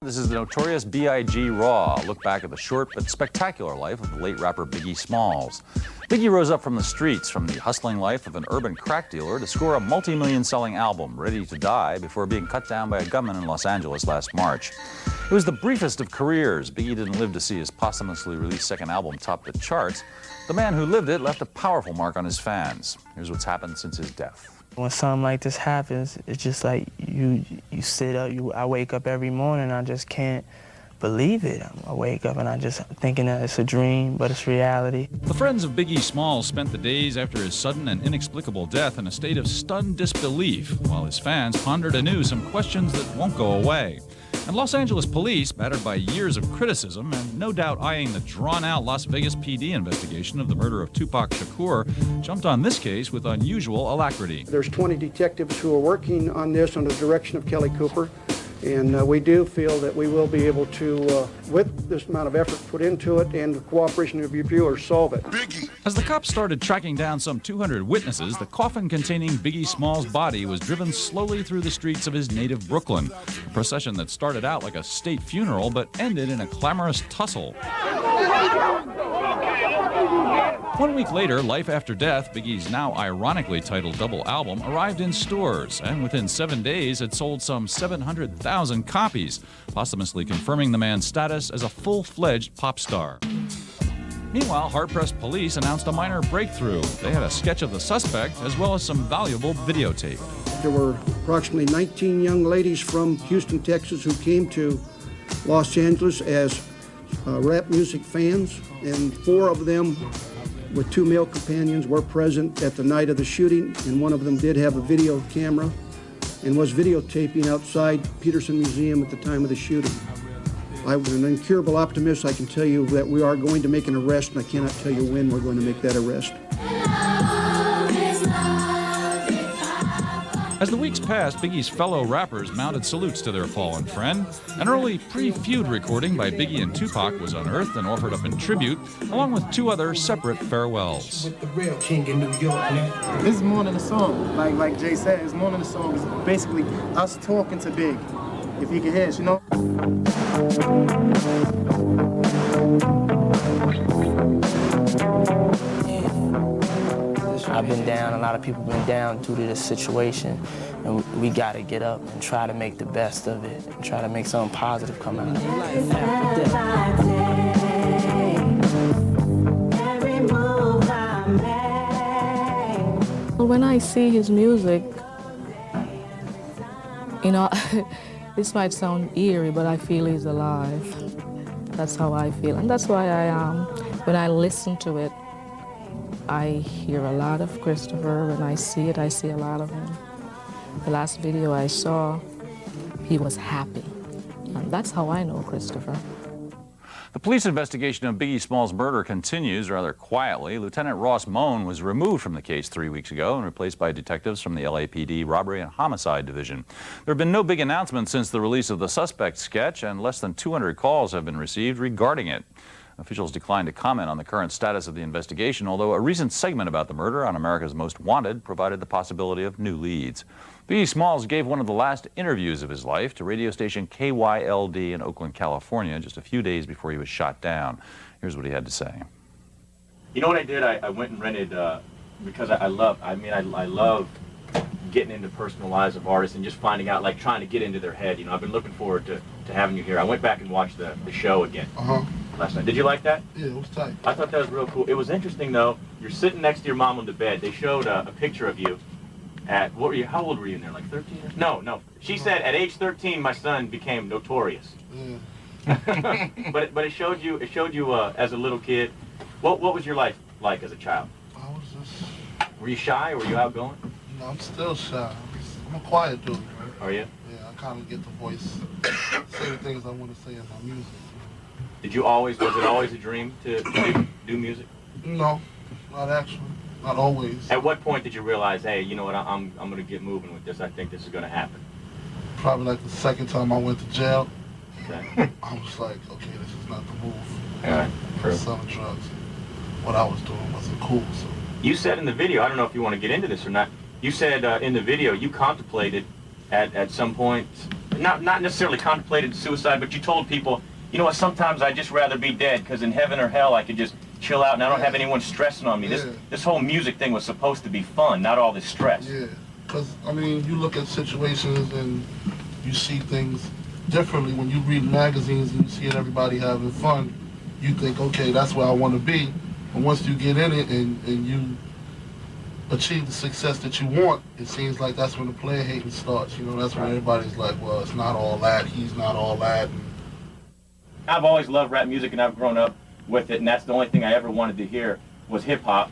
This is the Notorious B.I.G. Raw, a look back at the short but spectacular life of the late rapper Biggie Smalls. Biggie rose up from the streets, from the hustling life of an urban crack dealer to score a multi-million selling album, Ready to Die, before being cut down by a gunman in Los Angeles last March. It was the briefest of careers. Biggie didn't live to see his posthumously released second album top the charts. The man who lived it left a powerful mark on his fans. Here's what's happened since his death. When something like this happens, it's just like you sit up, I wake up every morning, I just can't believe it. I wake up and I just thinking that it's a dream, but it's reality. The friends of Biggie Smalls spent the days after his sudden and inexplicable death in a state of stunned disbelief, while his fans pondered anew some questions that won't go away. And Los Angeles police, battered by years of criticism and no doubt eyeing the drawn-out Las Vegas PD investigation of the murder of Tupac Shakur, jumped on this case with unusual alacrity. There's 20 detectives who are working on this under the direction of Kelly Cooper, and we do feel that we will be able to, with this amount of effort put into it and the cooperation of your viewers, solve it. Biggie. As the cops started tracking down some 200 witnesses, the coffin containing Biggie Smalls' body was driven slowly through the streets of his native Brooklyn. A procession that started out like a state funeral but ended in a clamorous tussle. 1 week later, Life After Death, Biggie's now ironically titled double album, arrived in stores, and within 7 days had sold some 700,000 copies, posthumously confirming the man's status as a full-fledged pop star. Meanwhile, hard-pressed police announced a minor breakthrough. They had a sketch of the suspect, as well as some valuable videotape. There were approximately 19 young ladies from Houston, Texas, who came to Los Angeles as rap music fans, and 4 of them with 2 male companions were present at the night of the shooting, and one of them did have a video camera and was videotaping outside Peterson Museum at the time of the shooting. I'm an incurable optimist. I can tell you that we are going to make an arrest, and I cannot tell you when we're going to make that arrest. As the weeks passed, Biggie's fellow rappers mounted salutes to their fallen friend. An early pre-feud recording by Biggie and Tupac was unearthed and offered up in tribute, along with 2 other separate farewells. With the real king in New York, man. This is more than a song. Like Jay said, it's more than a song. It's basically us talking to Big, if he can hear us, you know? I've been down, a lot of people been down due to this situation, and we gotta get up and try to make the best of it, and try to make something positive come out of life after death. When I see his music, you know, this might sound eerie, but I feel he's alive. That's how I feel, and that's why when I listen to it, I hear a lot of Christopher. When I see it, I see a lot of him. The last video I saw, he was happy. And that's how I know Christopher. The police investigation of Biggie Smalls' murder continues rather quietly. Lieutenant Ross Moan was removed from the case 3 weeks ago and replaced by detectives from the LAPD Robbery and Homicide Division. There have been no big announcements since the release of the suspect sketch, and less than 200 calls have been received regarding it. Officials declined to comment on the current status of the investigation, although a recent segment about the murder on America's Most Wanted provided the possibility of new leads. Biggie Smalls gave one of the last interviews of his life to radio station KYLD in Oakland, California, just a few days before he was shot down. Here's what he had to say. You know what I did? I went and rented, because I love getting into personal lives of artists and just finding out, like trying to get into their head. You know, I've been looking forward to having you here. I went back and watched the show again. Last night. Did you like that? Yeah, it was tight. I thought that was real cool. It was interesting though. You're sitting next to your mom on the bed. They showed a picture of you at, what were you, how old were you in there, like 13? No. She said at age 13 my son became notorious. Yeah. but it showed you as a little kid. What was your life like as a child? I was just... Were you shy or were you outgoing? No, I'm still shy. I'm a quiet dude, right? Are you? Yeah, I kind of get the voice, say the things I want to say in my music. Was it always a dream to do music? No, not actually, not always. At what point did you realize, hey, you know what, I'm going to get moving with this, I think this is going to happen? Probably like the second time I went to jail. Okay. I was like, okay, this is not the move. Alright, true. Selling drugs. What I was doing wasn't cool, so. You said in the video, I don't know if you want to get into this or not, you said in the video you contemplated at some point not necessarily contemplated suicide, but you told people, you know what, sometimes I'd just rather be dead, because in heaven or hell I could just chill out and I don't have anyone stressing on me. This whole music thing was supposed to be fun, not all this stress. Yeah, because, I mean, you look at situations and you see things differently. When you read magazines and you see everybody having fun, you think, okay, that's where I want to be. But once you get in it and you achieve the success that you want, it seems like that's when the player hating starts. You know, that's when everybody's like, well, it's not all that, he's not all that. I've always loved rap music and I've grown up with it, and that's the only thing I ever wanted to hear was hip-hop.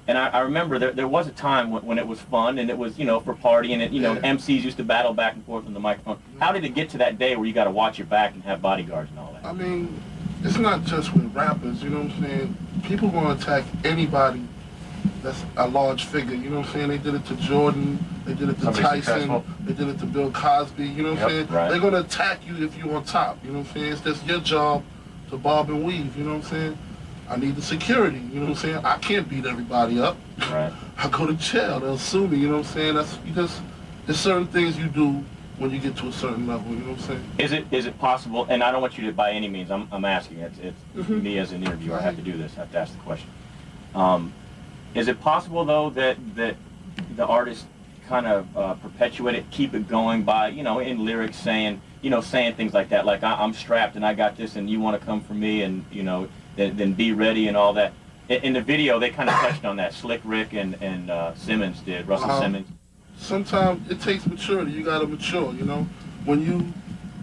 And I remember there was a time when it was fun and it was, you know, for partying and, you know, MCs used to battle back and forth on the microphone. How did it get to that day where you got to watch your back and have bodyguards and all that? I mean, it's not just with rappers, you know what I'm saying? People going to attack anybody that's a large figure, you know what I'm saying? They did it to Jordan, they did it to Tyson, they did it to Bill Cosby, you know what I'm saying? They're going to attack you if you're on top, you know what I'm saying? It's just your job to bob and weave, you know what I'm saying? I need the security, you know what I'm saying? I can't beat everybody up. I go to jail, they'll sue me, you know what I'm saying? There's certain things you do when you get to a certain level, you know what I'm saying? Is it possible, and I don't want you to by any means, I'm asking, it's me as an interviewer, I have to do this, I have to ask the question. Is it possible though that the artists kind of perpetuate it, keep it going by, you know, in lyrics saying, you know, saying things like that, like I'm strapped and I got this and you want to come for me and, you know, then be ready and all that. In the video, they kind of touched on that. Slick Rick and Simmons did, Russell Simmons. Sometimes it takes maturity. You got to mature, you know. When you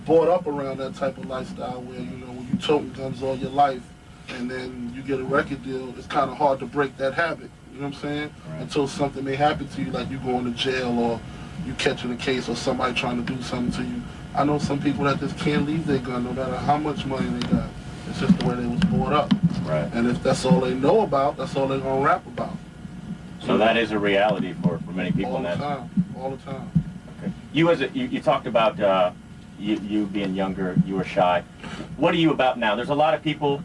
brought up around that type of lifestyle where, you know, when you toting guns all your life and then you get a record deal, it's kind of hard to break that habit, you know what I'm saying? Until something may happen to you, like you going to jail or you catching a case or somebody trying to do something to you. I know some people that just can't leave their gun no matter how much money they got. It's just the way they was brought up. And if that's all they know about, that's all they're going to rap about. So that is a reality for many people. All the time. All the time. Okay. You talked about you being younger, you were shy. What are you about now? There's a lot of people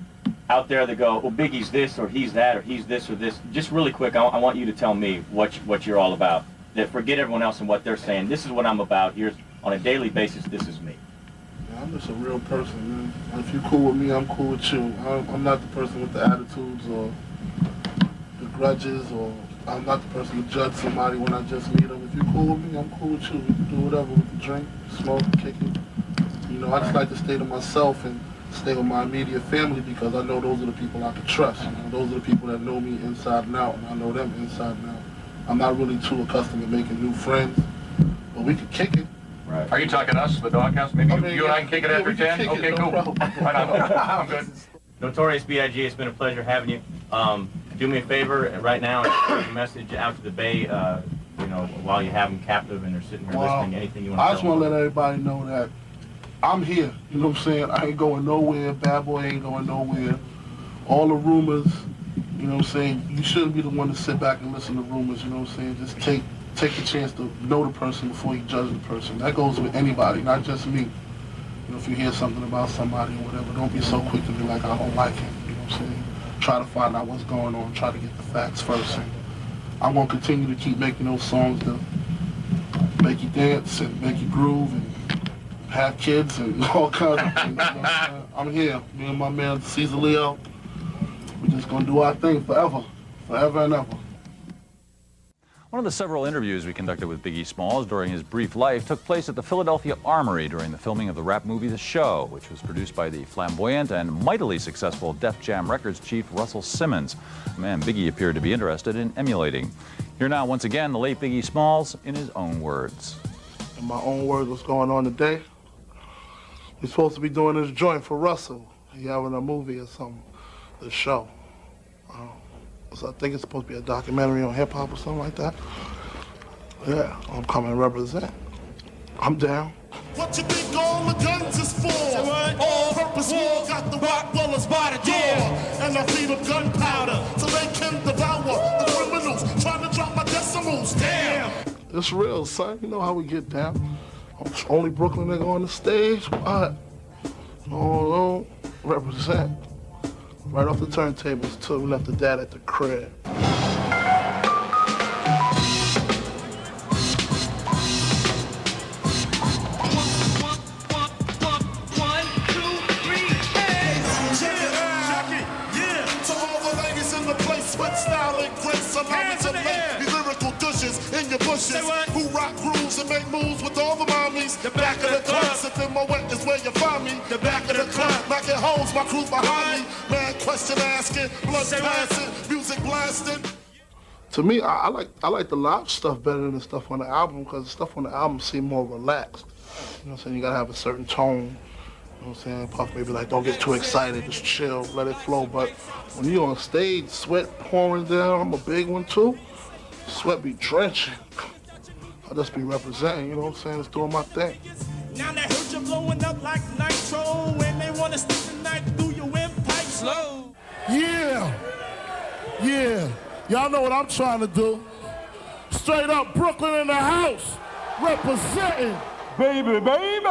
out there that go, oh, Biggie's this or he's that or he's this or this. Just really quick, I want you to tell me what you're all about. That forget everyone else and what they're saying. This is what I'm about. Here's, on a daily basis, this is me. I'm just a real person, man. If you're cool with me, I'm cool with you. I'm not the person with the attitudes or the grudges, or I'm not the person to judge somebody when I just meet them. If you're cool with me, I'm cool with you. We can do whatever. We can drink, smoke, kick it. You know, I just like to stay to myself and stay with my immediate family because I know those are the people I can trust. You know, those are the people that know me inside and out, and I know them inside and out. I'm not really too accustomed to making new friends, but we can kick it. Are you talking us, the Doghouse? Maybe you and I can kick it after 10? Okay, cool. Right on. I'm good. Notorious B.I.G, it's been a pleasure having you. Do me a favor right now and send a message out to the Bay, you know, while you have them captive and they're sitting here listening. Anything you want to I just want to let everybody know that I'm here. You know what I'm saying? I ain't going nowhere. Bad Boy ain't going nowhere. All the rumors, you know what I'm saying? You shouldn't be the one to sit back and listen to rumors, you know what I'm saying? Just take the chance to know the person before you judge the person. That goes with anybody, not just me. You know, if you hear something about somebody or whatever, don't be so quick to be like, I don't like him, you know what I'm saying? Try to find out what's going on, try to get the facts first. And I'm going to continue to keep making those songs that make you dance and make you groove and have kids and all kinds of things. You know what I'm saying? I'm here, me and my man Caesar Leo. We're just going to do our thing forever, forever and ever. One of the several interviews we conducted with Biggie Smalls during his brief life took place at the Philadelphia Armory during the filming of the rap movie The Show, which was produced by the flamboyant and mightily successful Def Jam Records chief Russell Simmons, a man Biggie appeared to be interested in emulating. Here now, once again, the late Biggie Smalls in his own words. In my own words, what's going on today? We're supposed to be doing this joint for Russell. He having a movie or something, The Show. So I think it's supposed to be a documentary on hip-hop or something like that. Yeah, I'm coming to represent. I'm down. What you think all the guns is for? All-purpose war got the rock bullets by the door. And I feed them gunpowder so they can devour the criminals trying to drop my decimals. Damn! It's real, son. You know how we get down. Only Brooklyn nigga on the stage. What? Oh, represent. Right off the turntables till we left the dad at the crib. in your bushes. Who rock grooves and make moves with all the mommies. The back of the club, sipping my wet is where you find me. The back of the club, knocking holes, my crew's behind me. Man, question asking, blood passing, music blasting. To me, I like the live stuff better than the stuff on the album because the stuff on the album seemed more relaxed. You know what I'm saying? You gotta have a certain tone. You know what I'm saying? Puff maybe like, don't get too excited, just chill, let it flow. But when you on stage, sweat pouring down, I'm a big one too. Sweat be drenching. I'll just be representing, you know what I'm saying? Just doing my thing. Now they heard you blowing up like nitro, and they wanna stick the knife through your windpipe slow. Yeah. Y'all know what I'm trying to do. Straight up Brooklyn in the house, representing. Baby, B.I.G.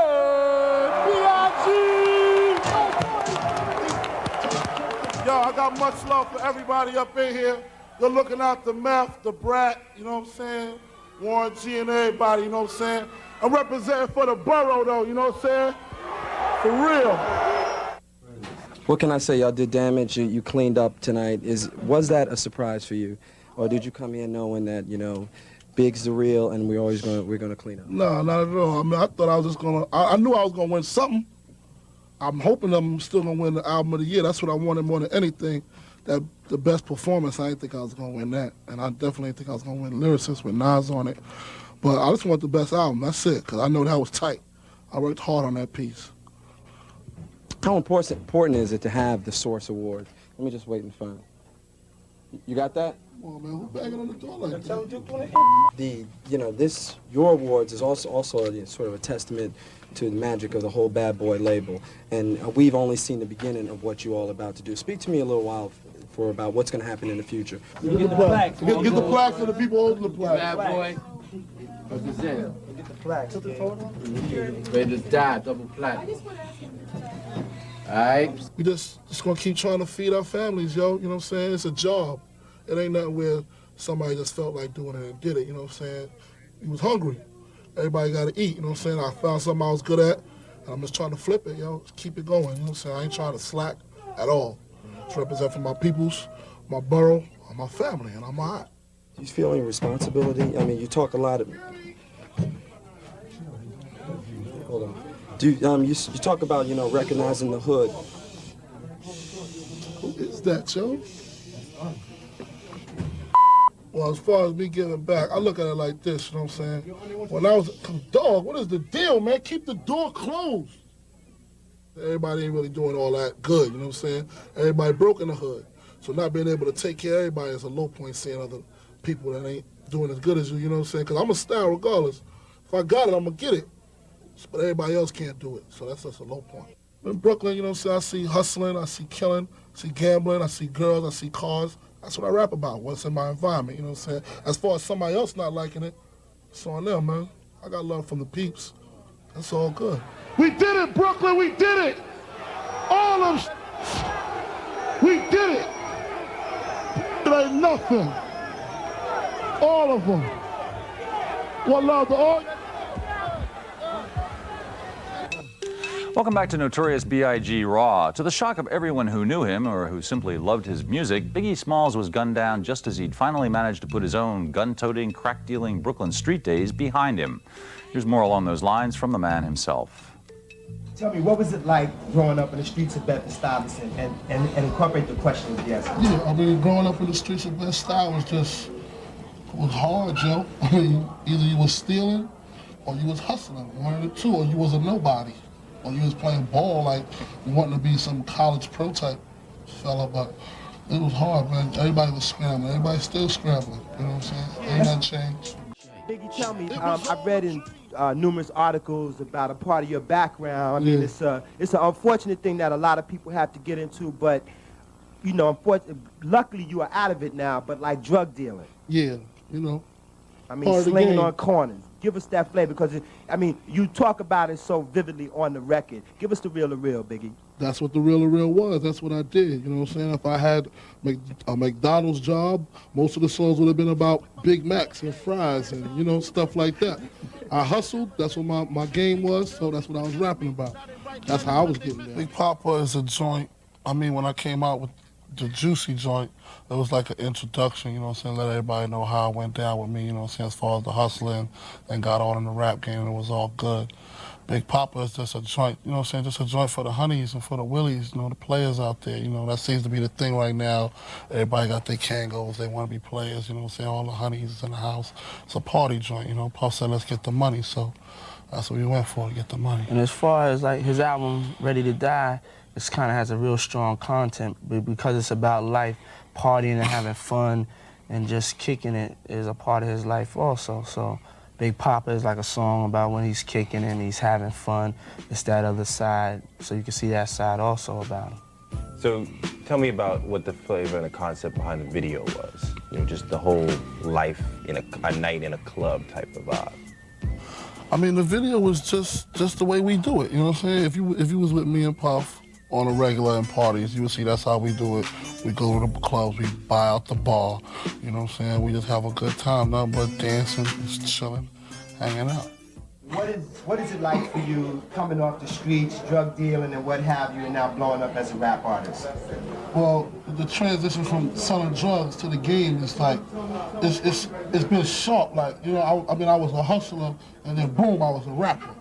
Yo, I got much love for everybody up in here. You're looking out the Meth, the Brat, you know what I'm saying? Warren G and everybody, you know what I'm saying? I'm representing for the borough though, you know what I'm saying? For real. What can I say? Y'all did damage. You cleaned up tonight. Was that a surprise for you, or did you come in knowing that Big's the real and we're gonna clean up? No, not at all. I mean, I thought I was just gonna. I knew I was gonna win something. I'm hoping I'm still gonna win the album of the year. That's what I wanted more than anything. That the best performance. I didn't think I was gonna win that, and I definitely didn't think I was gonna win lyricist with Nas on it. But I just want the best album. That's it, because I know that was tight. I worked hard on that piece. How important is it to have the Source Award? Let me just wait and find. You got that? Come on, man, who's banging on the door like that? Your awards is also sort of a testament to the magic of the whole Bad Boy label, and we've only seen the beginning of what you all about to do. Speak to me a little while about what's going to happen in the future. Get the plaque. Get the plaque for the people holding the plaque. Bad Boy. Represent. Get the plaque. Took the photo? Ready to die, double plaque. All right. We just gonna keep trying to feed our families, yo. You know what I'm saying? It's a job. It ain't nothing where somebody just felt like doing it and did it. You know what I'm saying? He was hungry. Everybody got to eat. You know what I'm saying? I found something I was good at, and I'm just trying to flip it, yo. Just keep it going. You know what I'm saying? I ain't trying to slack at all. Just represent for my peoples, my borough, and my family, and I'm all right. Do you feel any responsibility? I mean, you talk a lot of. Hold on. You talk about recognizing the hood. Who is that, yo? Well, as far as me giving back, I look at it like this, you know what I'm saying? When I was dog, what is the deal, man? Keep the door closed. Everybody ain't really doing all that good, you know what I'm saying? Everybody broke in the hood. So not being able to take care of everybody is a low point, seeing other people that ain't doing as good as you know what I'm saying? Because I'm a star regardless. If I got it, I'm going to get it. But everybody else can't do it, so that's just a low point. In Brooklyn, you know what I'm saying, I see hustling, I see killing, I see gambling, I see girls, I see cars. That's what I rap about, what's in my environment, you know what I'm saying? As far as somebody else not liking it, it's on them, man. I got love from the peeps. That's all good. We did it, Brooklyn, we did it! All of them, we did it! It ain't nothing. All of them. One love to all. Welcome back to Notorious B.I.G. Raw. To the shock of everyone who knew him or who simply loved his music, Biggie Smalls was gunned down just as he'd finally managed to put his own gun-toting, crack-dealing Brooklyn street days behind him. Here's more along those lines from the man himself. Tell me, what was it like growing up in the streets of Bedford-Stuyvesant and incorporate the question of yes? Yeah, I mean, growing up in the streets of Bedford-Stuyvesant was hard, Joe. I mean, either you was stealing or you was hustling, one of the two, or you was a nobody. Or you was playing ball like you wanting to be some college pro type fella, but it was hard, man. Everybody was scrambling. Everybody's still scrambling. You know what I'm saying? Ain't nothing changed. Biggie, tell me, I've read in numerous articles about a part of your background. I mean, it's an unfortunate thing that a lot of people have to get into, but, you know, luckily you are out of it now, but like drug dealing. Yeah, you know. I mean, slinging on corners. Give us that flavor, because, I mean, you talk about it so vividly on the record. Give us the real, Biggie. That's what the real was. That's what I did. You know what I'm saying? If I had a McDonald's job, most of the songs would have been about Big Macs and fries and, you know, stuff like that. I hustled. That's what my game was, so that's what I was rapping about. That's how I was getting there. Big Papa is a joint. I mean, when I came out with the Juicy joint, it was like an introduction, you know what I'm saying, let everybody know how it went down with me, you know what I'm saying, as far as the hustling, and got on in the rap game, and it was all good. Big Papa is just a joint, you know what I'm saying, just a joint for the honeys and for the willies, you know, the players out there, you know, that seems to be the thing right now. Everybody got their Kangos, they want to be players, you know what I'm saying, all the honeys is in the house. It's a party joint, you know, Puff said, let's get the money, so that's what we went for, to get the money. And as far as like his album, Ready to Die, it kind of has a real strong content, but because it's about life, partying and having fun and just kicking it is a part of his life also. So Big Papa is like a song about when he's kicking and he's having fun. It's that other side, so you can see that side also about him. So tell me about what the flavor and the concept behind the video was. You know, just the whole life in a night in a club type of vibe. I mean, the video was just the way we do it, you know what I'm saying? If you was with me and Puff on a regular in parties, you would see that's how we do it. We go to the clubs, we buy out the bar, you know what I'm saying? We just have a good time, nothing but dancing, just chilling, hanging out. What is it like for you coming off the streets, drug dealing and what have you, and now blowing up as a rap artist? Well, the transition from selling drugs to the game is like, it's been sharp. Like, you know, I mean, I was a hustler, and then boom, I was a rapper.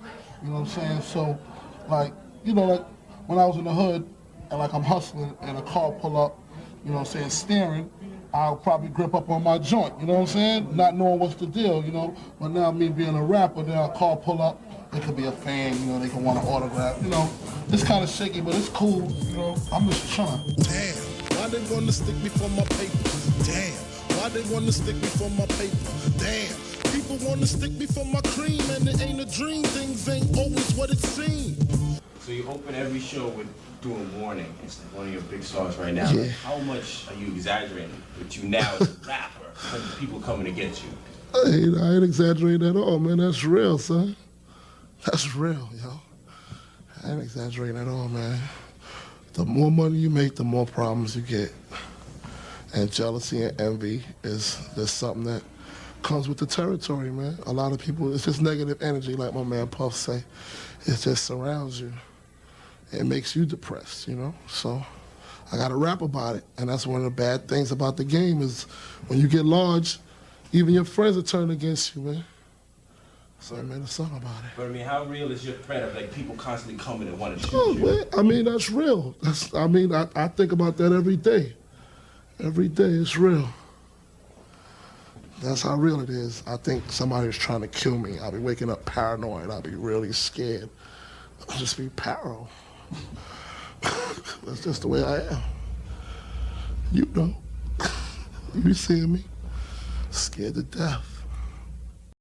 You know what I'm saying? So, like, you know, like when I was in the hood, and like I'm hustling, and a car pull up, you know what I'm saying, staring, I'll probably grip up on my joint, you know what I'm saying? Not knowing what's the deal, you know? But now me being a rapper, then a car pull up, it could be a fan, you know, they can want an autograph, you know? It's kind of shaky, but it's cool, you know? I'm just trying. Damn, why they wanna stick me for my paper? Damn, why they wanna stick me for my paper? Damn, people wanna stick me for my cream, and it ain't a dream, things ain't always what it seems. So you open every show with doing Warning. It's like one of your big songs right now. Yeah. Like, how much are you exaggerating with you now as a rapper and people coming to get you? I ain't exaggerating at all, man. That's real, son. That's real, yo. I ain't exaggerating at all, man. The more money you make, the more problems you get. And jealousy and envy is something that comes with the territory, man. A lot of people, it's just negative energy, like my man Puff say. It just surrounds you. It makes you depressed, you know? So I gotta rap about it. And that's one of the bad things about the game is when you get large, even your friends will turn against you, man. So I made a song about it. But I mean, how real is your threat of like people constantly coming and want to shoot you? Man, I mean, that's real. I think about that every day. Every day, it's real. That's how real it is. I think somebody's trying to kill me. I'll be waking up paranoid. I'll be really scared. I'll just be paro. That's just the way I am. You know. You be seeing me. Scared to death.